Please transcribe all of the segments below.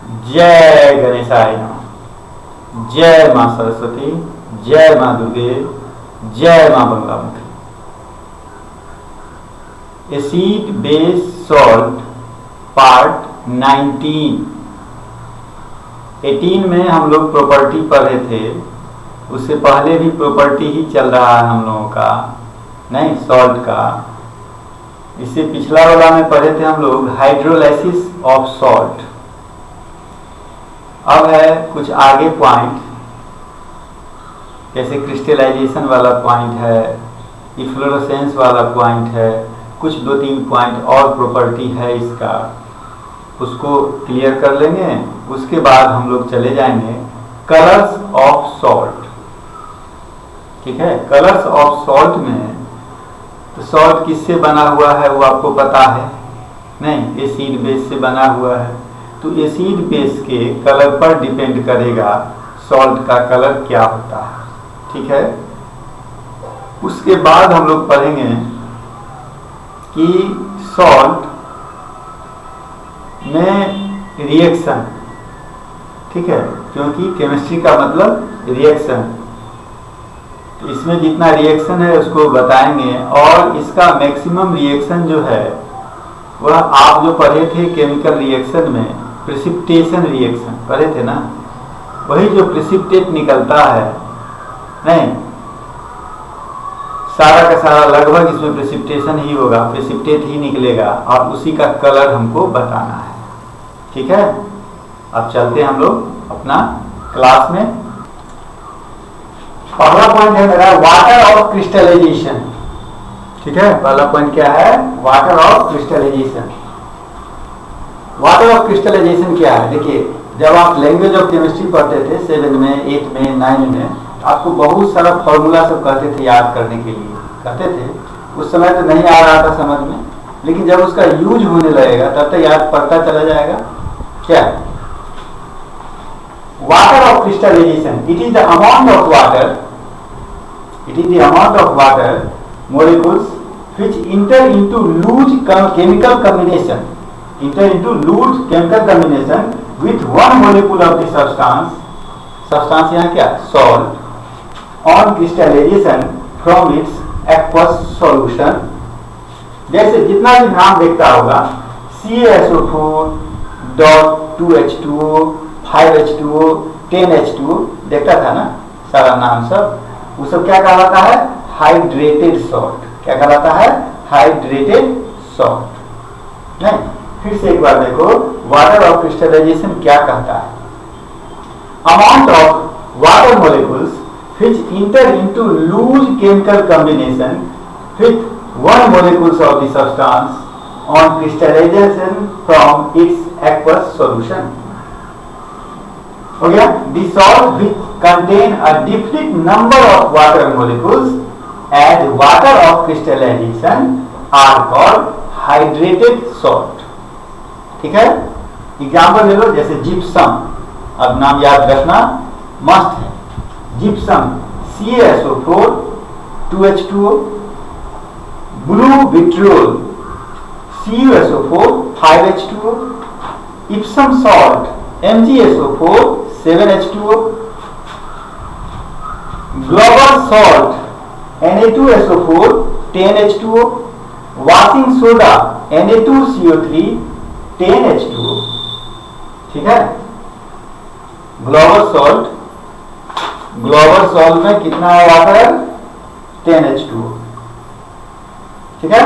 जय गणेशाय नमः। जय मां सरस्वती, जय मां दुर्गे, जय मां Baglamukhi. Acid base salt part 19। 18 में हम लोग प्रॉपर्टी पढ़े थे, उससे पहले भी प्रॉपर्टी ही चल रहा है हम लोगों का, नहीं सॉल्ट का। इससे पिछला वाला में पढ़े थे हम लोग हाइड्रोलाइसिस ऑफ सॉल्ट। अब है कुछ आगे पॉइंट, जैसे क्रिस्टलाइजेशन वाला पॉइंट है, इफ्लोरेसेंस वाला पॉइंट है, कुछ 2-3 पॉइंट और प्रॉपर्टी है इसका, उसको क्लियर कर लेंगे। उसके बाद हम लोग चले जाएंगे कलर्स ऑफ सॉल्ट। ठीक है, कलर्स ऑफ सॉल्ट में तो सॉल्ट किससे बना हुआ है वो आपको पता है, नहीं एसिड बेस से बना हुआ है। तो एसिड बेस के कलर पर डिपेंड करेगा सॉल्ट का कलर क्या होता है। ठीक है, उसके बाद हम लोग पढ़ेंगे कि सॉल्ट में रिएक्शन, ठीक है, क्योंकि केमिस्ट्री का मतलब रिएक्शन, तो इसमें जितना रिएक्शन है उसको बताएंगे। और इसका मैक्सिमम रिएक्शन जो है वह आप जो पढ़े थे केमिकल रिएक्शन में, प्रेसिपिटेशन रिएक्शन पढ़े थे ना, वही जो प्रेसिपिटेट निकलता है, नहीं सारा का सारा लगभग इसमें प्रेसिपिटेशन ही होगा, प्रेसिपिटेट ही निकलेगा और उसी का कलर हमको बताना है। ठीक है, अब चलते हैं हम लोग अपना क्लास में। पहला पॉइंट है मेरा वाटर ऑफ क्रिस्टलाइजेशन। ठीक है, पहला पॉइंट क्या है? Water of crystallisation. Water of crystallisation क्या है? देखिए, जब आप लैंग्वेज ऑफ केमिस्ट्री पढ़ते थे 7 में, 8 में, 9 में, आपको बहुत सारा फॉर्मूला सब कहते थे याद करने के लिए, कहते थे। उस समय तो नहीं आ रहा था समझ में, लेकिन जब उसका यूज होने लगेगा तब तक याद पड़ता चला जाएगा। क्या? Water of crystallisation, it is the amount of water, it is the amount of water molecules which enter into loose chemical combination with one molecule of the substance यहाँ क्या? salt on crystallization from its aqueous solution। जैसे जितना भी नाम देखता होगा CaSO4 .2H2O 5H2O 10H2O देखता था ना, सारा नाम सब, वो सब क्या कहलाता है? Hydrated salt. क्या कहलाता है? Hydrated salt. नहीं, फिर से एक बार देखो, वाटर ऑफ क्रिस्टलाइजेशन क्या कहता है? Amount of water molecules which enter into loose chemical combination with one molecules of the substance on crystallisation from its aqueous solution. हो गया? The salt which contain a definite number of water molecules as water of crystallization are called hydrated salt। ठीक है, example ले लो, जैसे gypsum, अब नाम याद रखना मस्त है। Gypsum CaSO4 2H2O, blue vitriol CuSO4 5H2O, Epsom salt MgSO4 7H2O, global salt Na2SO4 10H2O, washing soda Na2CO3 10H2O। ठीक है, ग्लोबल सॉल्ट में कितना है वाटर? 10H2O। ठीक है,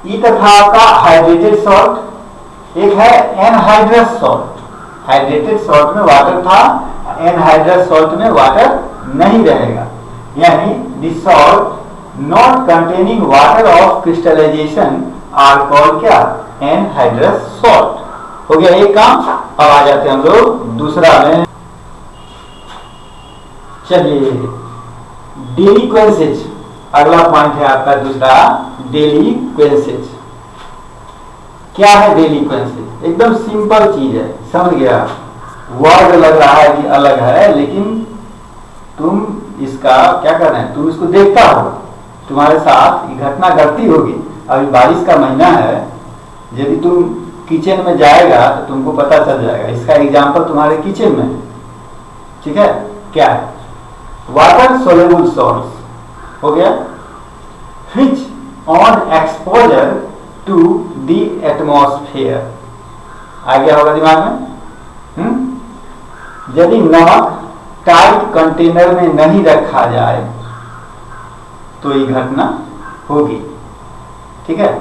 ये तथा आपका हाइड्रेटेड सॉल्ट। एक है एनहाइड्रस सॉल्ट। हाइड्रेटेड सॉल्ट में वाटर था, एनहाइड्रस सॉल्ट में वाटर नहीं रहेगा, यानी the salt not containing water of crystallization are called क्या? Anhydrous salt. हो गया एक काम। अब आ जाते हैं हम लोग दूसरा में। चलिए, डेलिक्वेंसेज अगला पॉइंट है आपका दूसरा, डेलिक्वेंसेज। क्या है डेलिक्वेंसेज? एकदम सिंपल चीज है, समझ गया? वर्ड लग रहा है कि अलग है, लेकिन तुम इसका क्या कर रहे हैं? तुम इसको देखता हो, तुम्हारे साथ घटना घटती होगी। अभी बारिश का महीना है, यदि तुम किचन में जाएगा तो तुमको पता चल जाएगा। इसका एग्जाम्पल तुम्हारे किचन में, ठीक है, क्या है? वाटर सोल्यूबल सॉल्ट्स हो गया, which on exposure to the atmosphere. आ गया होगा दिमाग में? यदि नमक टाइट कंटेनर में नहीं रखा जाए तो ये घटना होगी, ठीक है।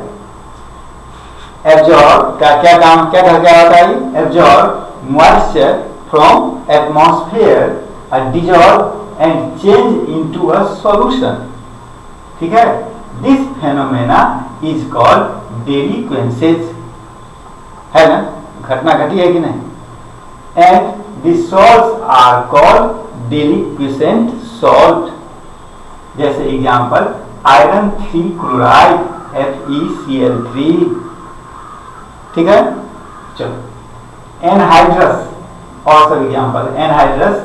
एब्जॉर्ब का क्या काम, क्या होता है? Absorb moisture from atmosphere and dissolve and change into a solution, ठीक है। This phenomena is called deliquescence, है ना, घटना घटी है कि नहीं? And the salts are called deliquescent salt, जैसे एग्जाम्पल आयरन 3 क्लोराइड FeCl3, ठीक है। चलो एनहाइड्रस और सब example, anhydrous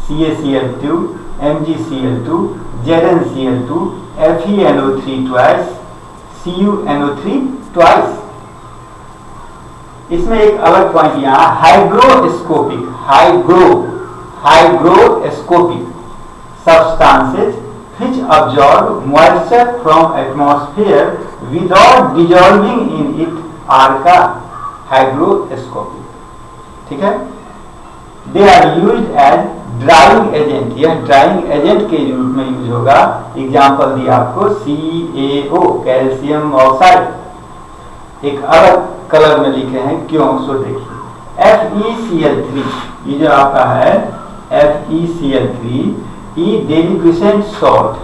CaCl2, MgCl2, ZnCl2, FeNO3 twice, CuNO3 twice। इसमें एक अलग पॉइंट यहाँ hygroscopic, hygroscopic substances which absorb moisture from atmosphere without dissolving in it are called hygroscopic, ठीक है। They are used as drying agent, यह drying agent के रूप में यूज होगा। एग्जाम्पल दिया आपको CaO, कैल्शियम ऑक्साइड। एक अलग कलर में लिखे हैं, क्यों? सो देखिए FeCl3, ये जो आपका है FeCl3 deliquescent salt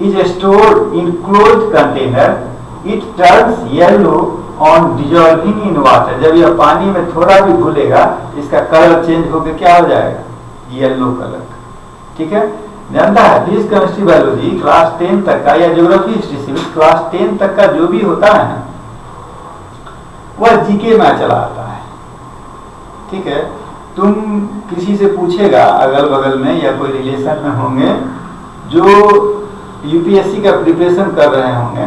is stored in closed container. It turns yellow on dissolving in water। जब यह पानी में थोड़ा भी घुलेगा इसका कलर चेंज होकर क्या हो जाएगा? येलो कलर, ठीक है। जानता है फिजिक्स केमिस्ट्री बायोलॉजी क्लास 10 तक का या ज्योग्राफी हिस्ट्री सिविक्स क्लास 10 तक का जो भी होता है ना, वह जीके में चला आता है, ठीक है। तुम किसी से पूछेगा अगल बगल में या कोई रिलेशन में होंगे जो यूपीएससी का प्रिपरेशन कर रहे होंगे,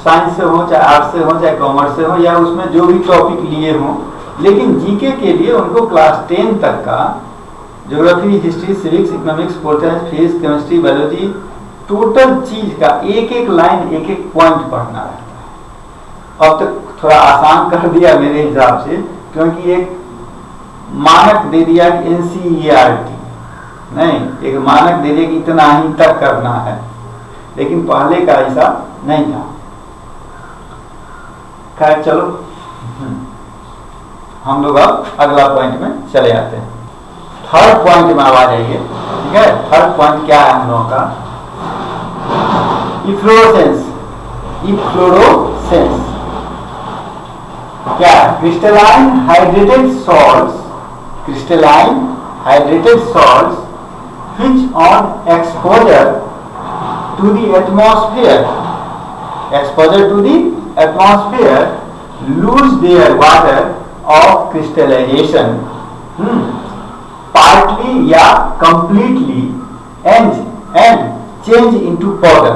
साइंस से हो चाहे आर्ट्स से हो चाहे कॉमर्स से हो, या उसमें जो भी टॉपिक लिए हों, लेकिन जीके के लिए उनको क्लास 10 तक का geography history civics economics politics physics chemistry biology total चीज का एक एक लाइन एक एक पॉइंट पढ़ना रहता है। अब तक थोड़ा आसान कर दिया मेरे हिसाब से, क्योंकि एक मानक दे दिया कि NCERT नहीं, एक मानक दे दिया कि इतना ही तक करना है, लेकिन पहले का ऐसा नहीं था। खैर चलो हम लोग अब अगला पॉइंट में चले आते हैं। थर्ड पॉइंट में आ जाइए, ठीक है। थर्ड पॉइंट क्या है हम लोगों का? इफ्लोरोसेंस। इफ्लोरोसेंस क्या है? Crystalline hydrated salts, crystalline hydrated salts which on exposure to the atmosphere, exposure to the atmosphere lose their water of crystallization partly या completely and change into powder।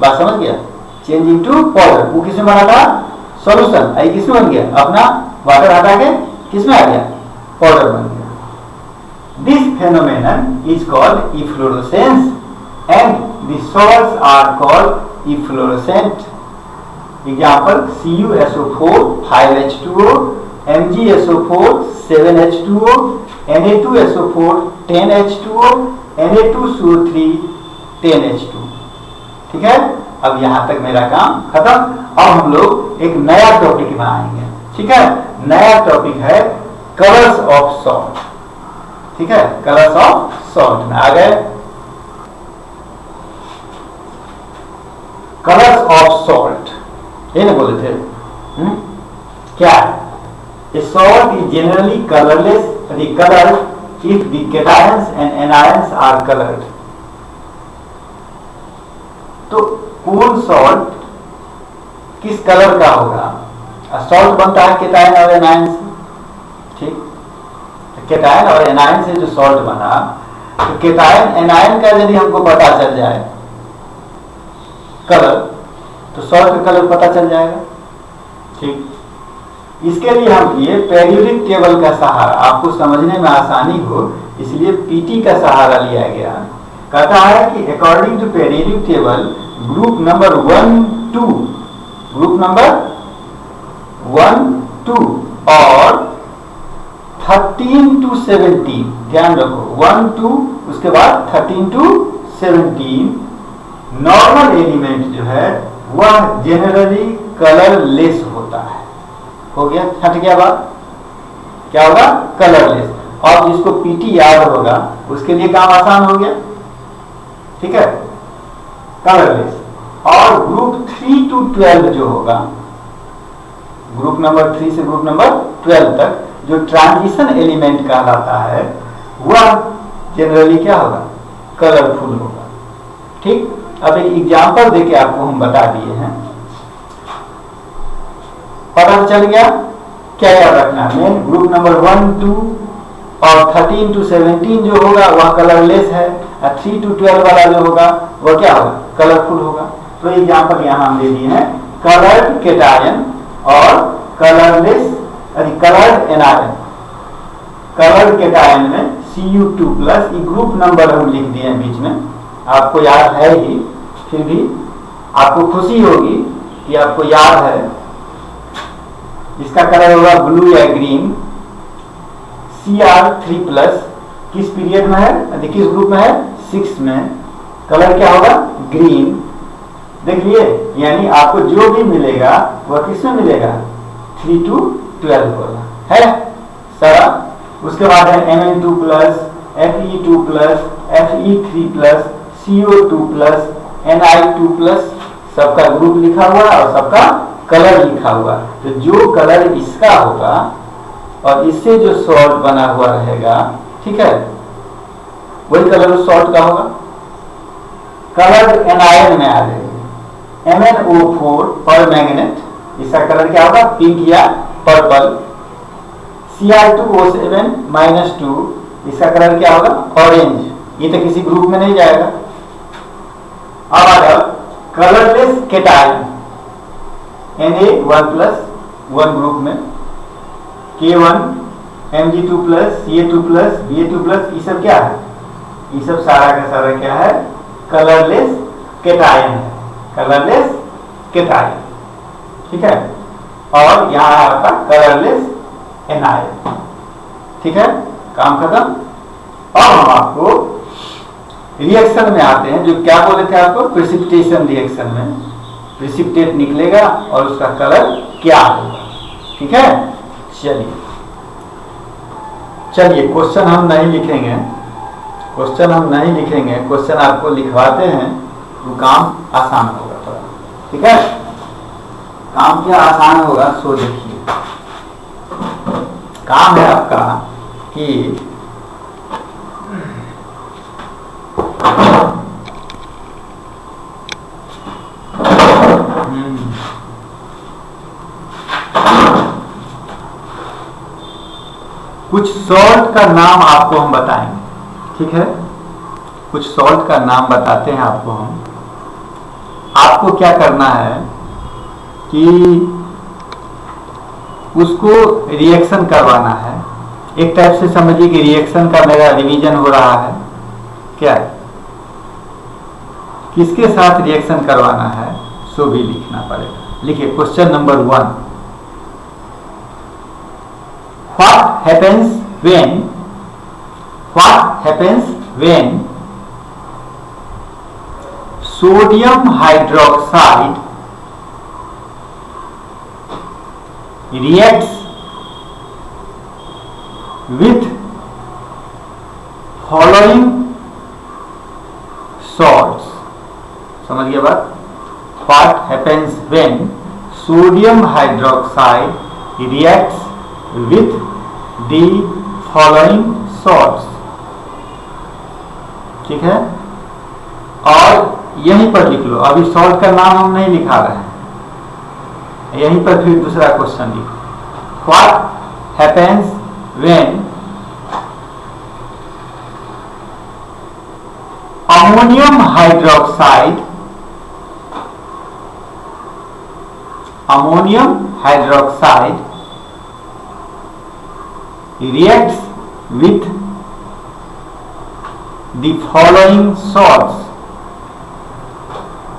बात समझ गया? change into powder, वो किसमें बना था? सॉल्यूशन। आई किसमें बन गया? अपना वाटर हटा के किसमें आ गया? पाउडर बन गया। This phenomenon is called efflorescence and the salts are called efflorescent। Example CuSO4 5H2O, MgSO4 7H2O, Na2SO4 10H2O, Na2CO3 10H2। ठीक है, अब यहां तक मेरा काम खत्म। अब हम लोग एक नया टॉपिक बनाएंगे। ठीक है, नया टॉपिक है कलर्स ऑफ सॉल्ट। ठीक है, कलर्स ऑफ सॉल्ट में आ गए। कलर्स ऑफ सॉल्ट ये ना बोले थे क्या है? A salt is generally colorless, colored if the cations and anions are colored। तो कौन सॉल्ट किस कलर का होगा? सॉल्ट बनता है केटायन और एनायन से। ठीक, केटायन और एनायन से जो सॉल्ट बना, तो केटायन एनायन का यदि हमको पता चल जाए कलर, तो सॉल्ट का कलर पता चल जाएगा। ठीक, इसके लिए हम किए पेरियोडिक टेबल का सहारा, आपको समझने में आसानी हो इसलिए पीटी का सहारा लिया गया। कहता है कि according to periodic table group number 1, 2, group number 1, 2 और 13 to 17, ध्यान रखो 1, 2 उसके बाद 13 to 17 नॉर्मल एलिमेंट जो है वह जनरली कलरलेस होता है। हो गया, हट गया बात, क्या होगा, कलरलेस। और जिसको पीटी याद होगा उसके लिए काम आसान हो गया, ठीक है, कलरलेस। और ग्रुप 3 to 12 जो होगा, ग्रुप नंबर 3 से ग्रुप नंबर 12 तक जो ट्रांजिशन एलिमेंट कहलाता है वह जनरली क्या होगा, कलरफुल होगा। ठीक, अब एक एग्जांपल देके आपको हम बता दिए हैं, पता चल गया क्या याद रखना है। मेन ग्रुप नंबर 1, 2 और 13 to 17 जो होगा वह कलरलेस है, और 3 to 12 वाला जो होगा वह क्या होगा, कलरफुल होगा। तो एग्जांपल यहाँ हम दे दिए हैं, कलर्ड केटायन और colourless coloured anion. Coloured cation में Cu2+, ये ग्रुप नंबर हम लिख दिए हैं बीच में, आपको याद है ही, फिर भी आपको खुशी होगी कि आपको याद है। इसका कलर होगा ब्लू या ग्रीन। Cr3+ किस पीरियड में है, किस ग्रुप में है, 6 में, कलर क्या होगा, ग्रीन। देख लिए, यानी आपको जो भी मिलेगा वह किसमें मिलेगा, 3 to 12 होगा, है सारा। उसके बाद है Mn2+, Fe2+, Fe3+, CO2+, Ni2+, सबका ग्रुप लिखा हुआ और सबका कलर लिखा हुआ। तो जो कलर इसका होगा और इससे जो सॉल्ट बना हुआ रहेगा, ठीक है, वही कलर उस सॉल्ट का होगा। कलर एनायन में आ जाएगा, MnO4 पर मैग्नेट, इसका कलर क्या होगा, पिंक या पर्पल। Cr2O7-2, इसका कलर क्या होगा, ऑरेंज। ये तो किसी ग्रुप में नहीं जाएगा। अब आ जाओ कलरलेस केटायन, Na1+1 ग्रुप में, K1, Mg2+, Ca2+, Ba2+, ये सब क्या है, ये सब सारा का सारा क्या है, कलरलेस केटायन है, कलरलेस केटायन, ठीक है। और यहाँ है आपका कलरलेस एनायन, ठीक है, काम खत्म। अब हम आपको रिएक्शन में आते हैं, जो क्या बोले थे आपको, प्रेसिपिटेशन रिएक्शन में प्रेसिपिटेट निकलेगा और उसका कलर क्या होगा, ठीक है। चलिए चलिए, क्वेश्चन हम नहीं लिखेंगे, क्वेश्चन हम नहीं लिखेंगे, क्वेश्चन आपको लिखवाते हैं तो काम आसान होगा थोड़ा, ठीक है। काम क्या आसान होगा, सो देखिए, काम है आपका कि कुछ सॉल्ट का नाम आपको हम बताएंगे, ठीक है, कुछ सॉल्ट का नाम बताते हैं आपको हम। आपको क्या करना है कि उसको रिएक्शन करवाना है, एक टाइप से समझिए कि रिएक्शन का मेरा रिवीजन हो रहा है। क्या है, किसके साथ रिएक्शन करवाना है सो भी लिखना पड़ेगा। लिखिए question number 1, what happens when sodium hydroxide reacts with following salts। समझ गया बात, what happens when sodium hydroxide reacts with the following salts, ठीक है। और यहीं पर लिख लो, अभी सॉल्ट का नाम हम नहीं लिखा रहे हैं, यहीं पर फिर दूसरा क्वेश्चन लिखो, what happens when ammonium hydroxide reacts with the following salts।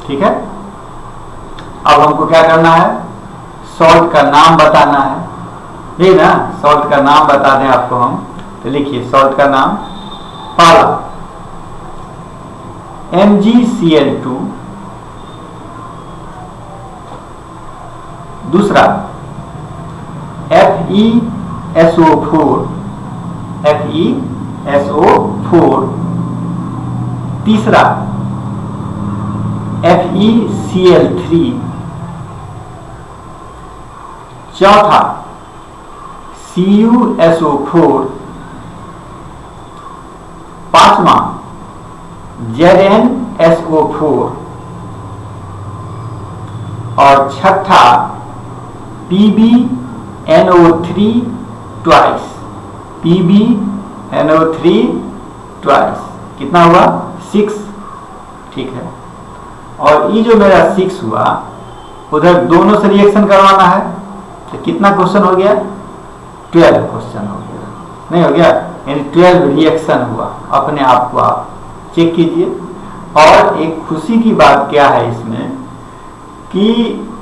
ठीक है, अब हमको क्या करना है, सॉल्ट का नाम बताना है, ये ना सॉल्ट का नाम बता दें आपको हम, तो लिखिए सॉल्ट का नाम। पहला MgCl2, दूसरा FeSO4, तीसरा FeCl3, चौथा CuSO4, पांचवा ZnSO4 और छठा PbNO3 ट्वाइस, PbNO3 ट्वाइस। कितना हुआ? 6। ठीक है, और ये जो मेरा 6 हुआ, उधर दोनों से रिएक्शन करवाना है, तो कितना क्वेश्चन हो गया? 12 क्वेश्चन हो गया, नहीं हो गया? यानी 12 रिएक्शन हुआ। अपने आप को आप चेक कीजिए। और एक खुशी की बात क्या है इसमें कि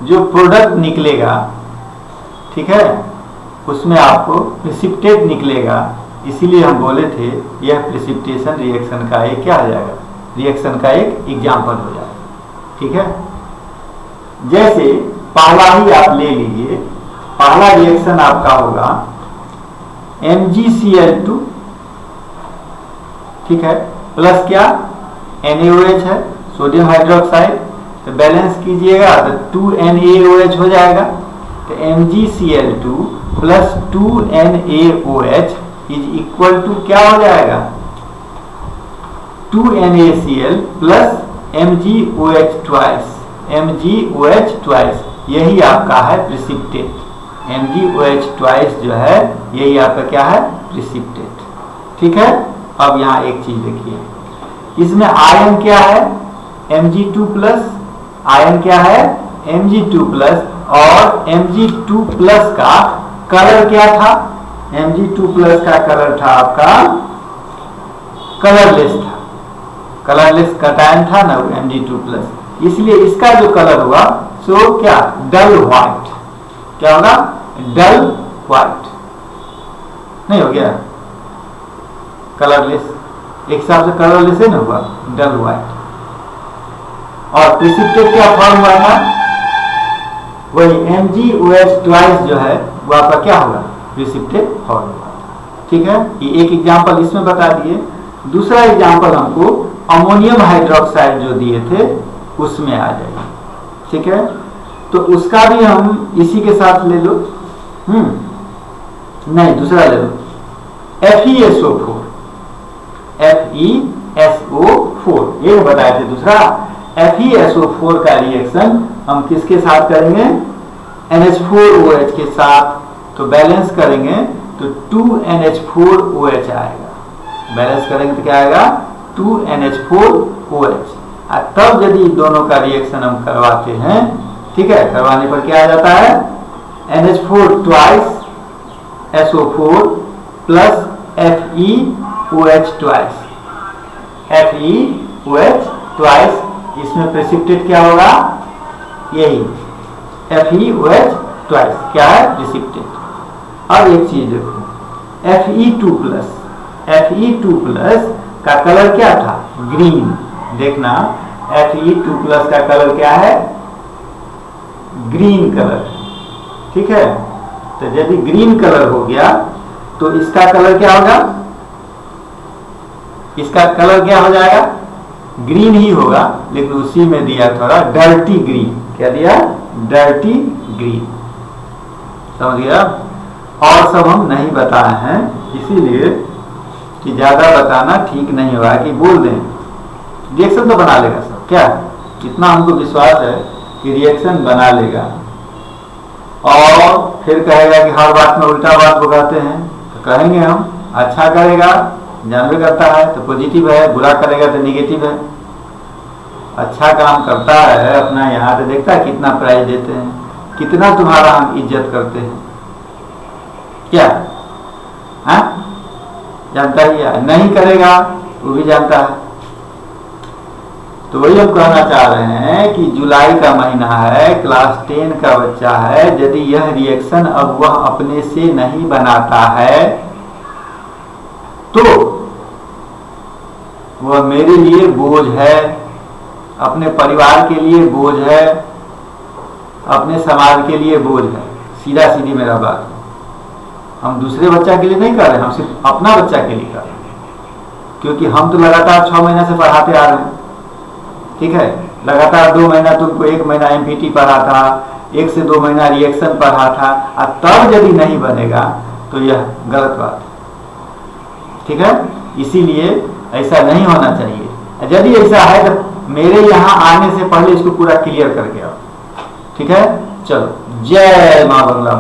जो प्रोडक्ट निकलेगा, ठीक है, उसमें आपको प्रेसिपिटेट निकलेगा। इसीलिए हम बोले थे यह प्रेसिपिटेशन रिएक्शन का एक क्या हो जाएगा, रिएक्शन का एक एग्जाम्पल हो जाएगा। ठीक है, जैसे पहला ही आप ले लीजिए, पहला रिएक्शन आपका होगा MgCl2, ठीक है, प्लस क्या NaOH है, सोडियम हाइड्रोक्साइड, तो बैलेंस कीजिएगा तो 2NaOH हो जाएगा। तो MgCl2 plus 2NaOH is equal to क्या हो जाएगा? 2NaCl plus MgOH twice, MgOH twice, यही आपका है प्रेसिपिटेट। MgOH ट्वाइस जो है यही आपका क्या है? प्रेसिपिटेट। ठीक है, अब यहाँ एक चीज देखिए, इसमें आयन क्या है? Mg2 प्लस, आयन क्या है? Mg2 प्लस, और Mg2 प्लस का कलर क्या था? Mg2 प्लस का कलर था आपका कलरलेस था, कलरलेस कटायन था ना Mg2 प्लस, इसलिए इसका जो कलर हुआ सो क्या? डल व्हाइट। क्या होगा? डल व्हाइट। नहीं हो गया? कलरलेस, एक हिसाब से कलरलेस है ना हुआ, डल व्हाइट। और प्रेसिपिटेट क्या फॉर्म हुआ था? वही MgOH ट्वाइस जो है वो आपका क्या होगा? प्रेसिपिटेट फॉर्म हुआ। ठीक है, ये एक एग्जांपल इसमें बता दिए। दूसरा एग्जांपल हमको अमोनियम हाइड्रोक्साइड जो दिए थे उसमें आ जाएगा। ठीक है, तो उसका भी हम इसी के साथ ले लो। नहीं, दूसरा ले लो, FeSO4, FeSO4 ये बताए थे। दूसरा FeSO4 का रिएक्शन हम किसके साथ करेंगे? NH4OH के साथ। तो बैलेंस करेंगे तो 2NH4OH आएगा। बैलेंस करेंगे तो क्या आएगा? 2NH4OH। तब यदि दोनों का रिएक्शन हम करवाते हैं, ठीक है, करवाने पर क्या आ जाता है? NH4 twice SO4 plus FeOH twice, FeOH twice. इसमें प्रेसिपिटेट क्या होगा? यही FeOH ट्वाइस क्या है? प्रेसिपिटेट। अब एक चीज देखो, Fe2 प्लस, Fe2 प्लस का कलर क्या था? ग्रीन। देखना, Fe2 प्लस का कलर क्या है? Green colour. ठीक है, तो यदि ग्रीन कलर हो गया तो इसका कलर क्या होगा? इसका कलर क्या हो जाएगा? ग्रीन ही होगा, लेकिन उसी में दिया थोड़ा डर्टी ग्रीन। क्या दिया? Dirty green. समझ गया? और सब हम नहीं बताए हैं, इसीलिए कि ज्यादा बताना ठीक नहीं होगा कि बोल दें। रिएक्शन तो बना लेगा सब, क्या इतना हमको विश्वास है कि रिएक्शन बना लेगा। और फिर कहेगा कि हर बात में उल्टा बात बताते हैं, तो कहेंगे हम अच्छा करेगा, जानवे करता है तो पॉजिटिव है, बुरा करेगा तो नेगेटिव है। अच्छा काम करता है अपना यहाँ तो देखता है कितना प्राइज देते हैं, कितना तुम्हारा हम इज्जत करते हैं। क्या हाँ? जानता ही है, नहीं करेगा वो भी जानता है। तो वही हम कहना चाह रहे हैं कि जुलाई का महीना है, क्लास 10 का बच्चा है, यदि यह रिएक्शन अब वह अपने से नहीं बनाता है तो वह मेरे लिए बोझ है, अपने परिवार के लिए बोझ है, अपने समाज के लिए बोझ है। सीधा सीधी मेरा बात है। हम दूसरे बच्चा के लिए नहीं कर रहे, हम सिर्फ अपना बच्चा के लिए कर रहे हैं, क्योंकि हम तो लगातार 6 महीने से पढ़ाते आ रहे हैं। ठीक है, लगातार 2 महीना तुमको 1 महीना एमपीटी पढ़ा था, 1 से 2 महीना रिएक्शन पढ़ा था, और तब यदि नहीं बनेगा तो यह गलत बात है। ठीक है, इसीलिए ऐसा नहीं होना चाहिए। यदि ऐसा है तो मेरे यहाँ आने से पहले इसको पूरा क्लियर करके आओ। ठीक है, चलो, जय माँ बंगला।